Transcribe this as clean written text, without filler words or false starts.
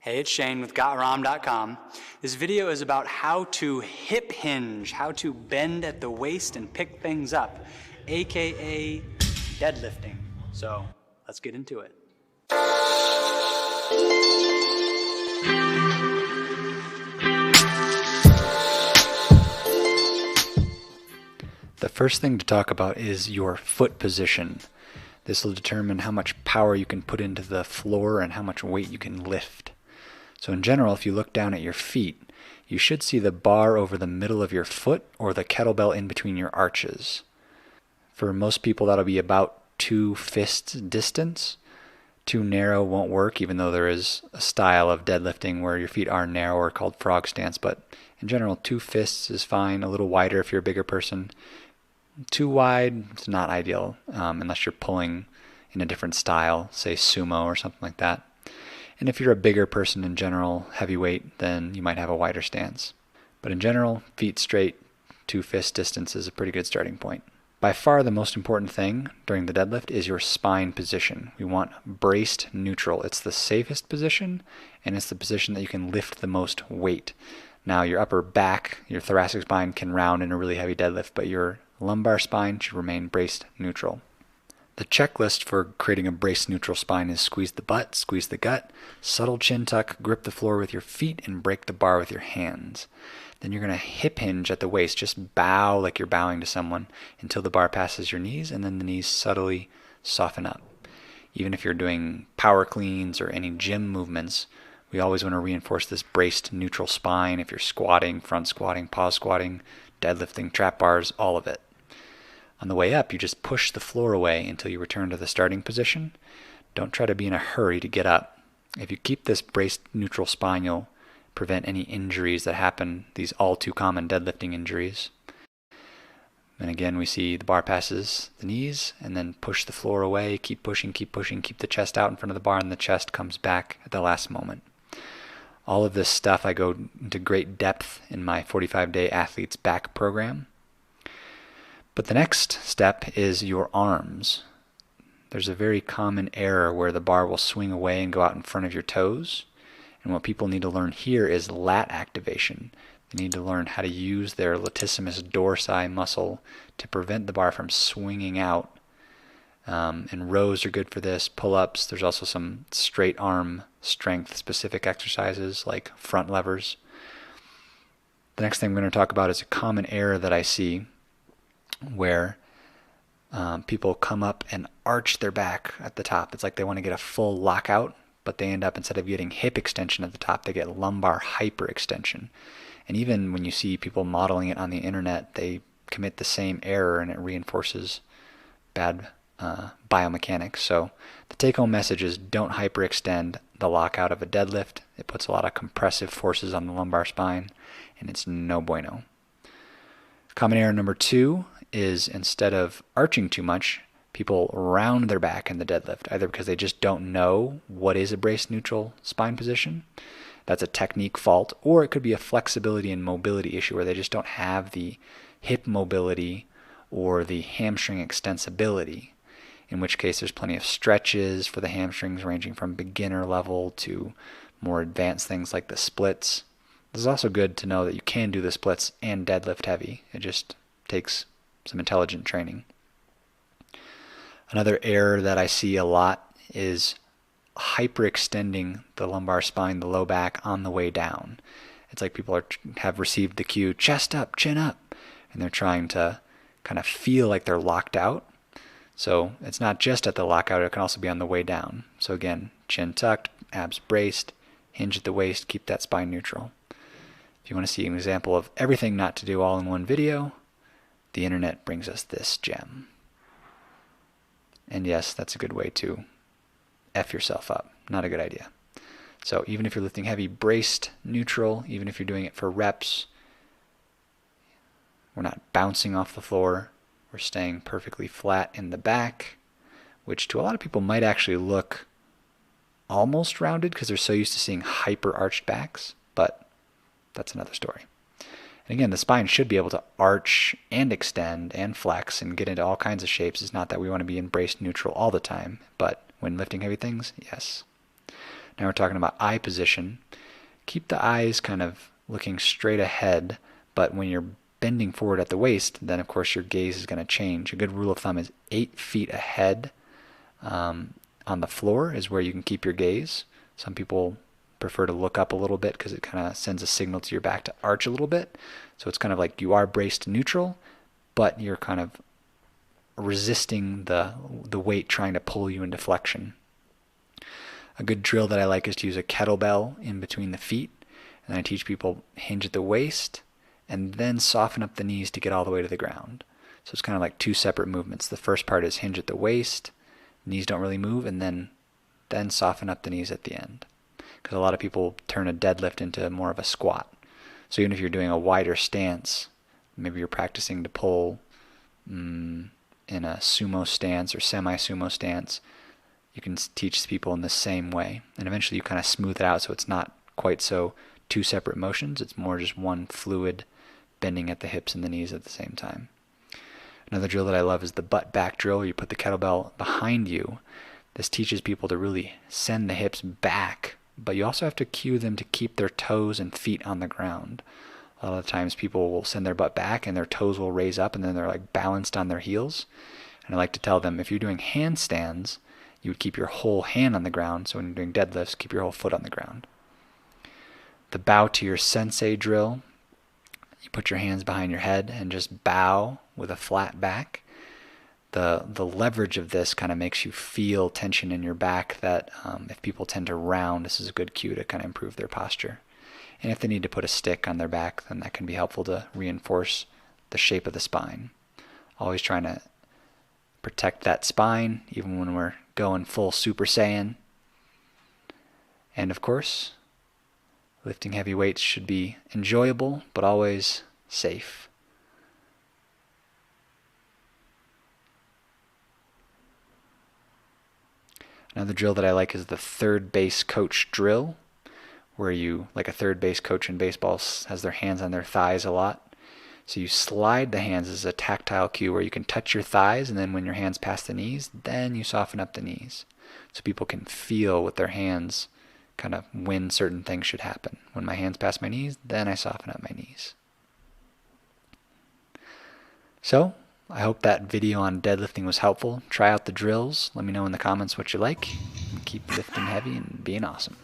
Hey, it's Shane with GotRom.com. This video is about how to hip hinge, how to bend at the waist and pick things up, aka deadlifting. So let's get into it. The first thing to talk about is your foot position. This will determine how much power you can put into the floor and how much weight you can lift. So in general, if you look down at your feet, you should see the bar over the middle of your foot or the kettlebell in between your arches. For most people, that'll be about 2 fists distance. Too narrow won't work, even though there is a style of deadlifting where your feet are narrower called frog stance. But in general, 2 fists is fine. A little wider if you're a bigger person. Too wide, it's not ideal unless you're pulling in a different style, say sumo or something like that. And if you're a bigger person in general, heavyweight, then you might have a wider stance. But in general, feet straight, 2 fist distance is a pretty good starting point. By far the most important thing during the deadlift is your spine position. We want braced neutral. It's the safest position, and it's the position that you can lift the most weight. Now your upper back, your thoracic spine can round in a really heavy deadlift, but your lumbar spine should remain braced neutral. The checklist for creating a braced neutral spine is squeeze the butt, squeeze the gut, subtle chin tuck, grip the floor with your feet, and break the bar with your hands. Then you're going to hip hinge at the waist. Just bow like you're bowing to someone until the bar passes your knees, and then the knees subtly soften up. Even if you're doing power cleans or any gym movements, we always want to reinforce this braced neutral spine. If you're squatting, front squatting, pause squatting, deadlifting, trap bars, all of it. On the way up, you just push the floor away until you return to the starting position. Don't try to be in a hurry to get up. If you keep this braced neutral spine, you'll prevent any injuries that happen, these all too common deadlifting injuries. And again, we see the bar passes the knees, and then push the floor away, keep pushing, keep the chest out in front of the bar, and the chest comes back at the last moment. All of this stuff I go into great depth in my 45-day Athletes Back program. But the next step is your arms. There's a very common error where the bar will swing away and go out in front of your toes. And what people need to learn here is lat activation. They need to learn how to use their latissimus dorsi muscle to prevent the bar from swinging out. And rows are good for this, pull-ups. There's also some straight arm strength specific exercises like front levers. The next thing I'm going to talk about is a common error that I see where people come up and arch their back at the top. It's like they want to get a full lockout, but they end up, instead of getting hip extension at the top, they get lumbar hyperextension. And even when you see people modeling it on the internet, they commit the same error, and it reinforces bad biomechanics. So the take-home message is don't hyperextend the lockout of a deadlift. It puts a lot of compressive forces on the lumbar spine, and it's no bueno. Common error number 2 is, instead of arching too much, people round their back in the deadlift, either because they just don't know what is a braced neutral spine position. That's a technique fault, or it could be a flexibility and mobility issue where they just don't have the hip mobility or the hamstring extensibility, in which case there's plenty of stretches for the hamstrings ranging from beginner level to more advanced things like the splits. This is also good to know that you can do the splits and deadlift heavy. It just takes some intelligent training. Another error that I see a lot is hyperextending the lumbar spine, the low back, on the way down. It's like people have received the cue, chest up, chin up, and they're trying to kind of feel like they're locked out. So it's not just at the lockout, it can also be on the way down. So again, chin tucked, abs braced, hinge at the waist, keep that spine neutral. If you want to see an example of everything not to do all in one video, the internet brings us this gem. And yes, that's a good way to F yourself up. Not a good idea. So even if you're lifting heavy, braced, neutral, even if you're doing it for reps, we're not bouncing off the floor. We're staying perfectly flat in the back, which to a lot of people might actually look almost rounded because they're so used to seeing hyper-arched backs, but that's another story. And again, the spine should be able to arch and extend and flex and get into all kinds of shapes. It's not that we want to be in braced neutral all the time, but when lifting heavy things, yes. Now we're talking about eye position. Keep the eyes kind of looking straight ahead, but when you're bending forward at the waist, then of course your gaze is going to change. A good rule of thumb is 8 feet ahead on the floor is where you can keep your gaze. Some people prefer to look up a little bit because it kind of sends a signal to your back to arch a little bit. So it's kind of like you are braced neutral, but you're kind of resisting the weight trying to pull you into flexion. A good drill that I like is to use a kettlebell in between the feet, and I teach people hinge at the waist and then soften up the knees to get all the way to the ground. So it's kind of like 2 separate movements. The first part is hinge at the waist, knees don't really move, and then soften up the knees at the end. Because a lot of people turn a deadlift into more of a squat. So even if you're doing a wider stance, maybe you're practicing to pull in a sumo stance or semi-sumo stance, you can teach people in the same way. And eventually you kind of smooth it out so it's not quite so 2 separate motions. It's more just one fluid bending at the hips and the knees at the same time. Another drill that I love is the butt back drill. You put the kettlebell behind you. This teaches people to really send the hips back, but you also have to cue them to keep their toes and feet on the ground. A lot of times people will send their butt back and their toes will raise up and then they're like balanced on their heels. And I like to tell them if you're doing handstands, you would keep your whole hand on the ground. So when you're doing deadlifts, keep your whole foot on the ground. The bow to your Sensai drill, you put your hands behind your head and just bow with a flat back. The leverage of this kind of makes you feel tension in your back that if people tend to round, this is a good cue to kind of improve their posture. And if they need to put a stick on their back, then that can be helpful to reinforce the shape of the spine. Always trying to protect that spine, even when we're going full Super Saiyan. And of course, lifting heavy weights should be enjoyable, but always safe. Another drill that I like is the third base coach drill, where you, like a third base coach in baseball, has their hands on their thighs a lot. So you slide the hands as a tactile cue where you can touch your thighs, and then when your hands pass the knees, then you soften up the knees. So people can feel with their hands kind of when certain things should happen. When my hands pass my knees, then I soften up my knees. So, I hope that video on deadlifting was helpful. Try out the drills. Let me know in the comments what you like. And keep lifting heavy and being awesome.